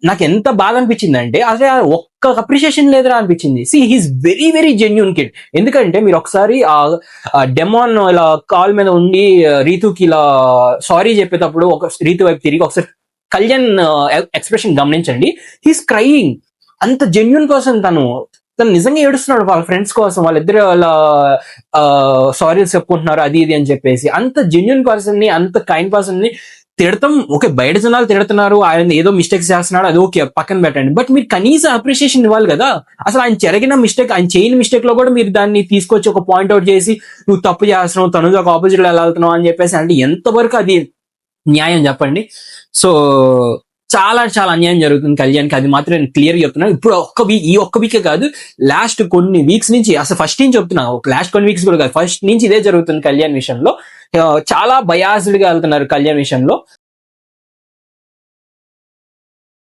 నాకు ఎంత బాధ అనిపించింది అంటే అసలు ఒక్క అప్రిషియేషన్ లేదురా అనిపించింది. C he's very very genuine kid. ఎందుకంటే మీరు ఒకసారి ఆ డెమాన్ ఇలా కాల్ మీద ఉండి రీతుకి ఇలా సారీ చెప్పేటప్పుడు ఒక రీతు వైపు తిరిగి ఒకసారి కళ్యాణ్ ఎక్స్ప్రెషన్ గమనించండి. He's crying. అంత జెన్యున్ పర్సన్ తను నిజంగా ఏడుస్తున్నాడు వాళ్ళ ఫ్రెండ్స్ కోసం, వాళ్ళిద్దరు వాళ్ళ సారీ చెప్పుకుంటున్నారు అది ఇది అని చెప్పేసి. అంత జెన్యున్ పర్సన్ ని, అంత కైండ్ పర్సన్ ని తిడతాం. ఓకే, బయట జనాలు తిడుతున్నారు, ఆయన ఏదో మిస్టేక్స్ చేస్తున్నాడు, అది ఓకే పక్కన పెట్టండి. బట్ మీరు కనీసం అప్రిషియేషన్ ఇవ్వాలి కదా. అసలు ఆయన జరిగిన మిస్టేక్, ఆయన చేయని మిస్టేక్ లో కూడా మీరు దాన్ని తీసుకొచ్చి ఒక పాయింట్ అవుట్ చేసి నువ్వు తప్పు చేస్తున్నావు, తను ఒక ఆపోజిట్ లో ఎలా వెళ్తున్నావు అని చెప్పేసి అంటే ఎంతవరకు అది న్యాయం చెప్పండి. సో చాలా చాలా అన్యాయం జరుగుతుంది కళ్యాణ్కి, అది మాత్రం నేను క్లియర్ చెప్తున్నాను. ఇప్పుడు ఈ ఒక్క వీకే కాదు, లాస్ట్ కొన్ని వీక్స్ నుంచి, అసలు ఫస్ట్ నుంచి చెప్తున్నా, లాస్ట్ కొన్ని వీక్స్ కూడా కాదు, ఫస్ట్ నుంచి ఇదే జరుగుతుంది కళ్యాణ్ విషయంలో. చాలా బయాస్డ్ గా వెళ్తున్నారు కళ్యాణ్ విషయంలో.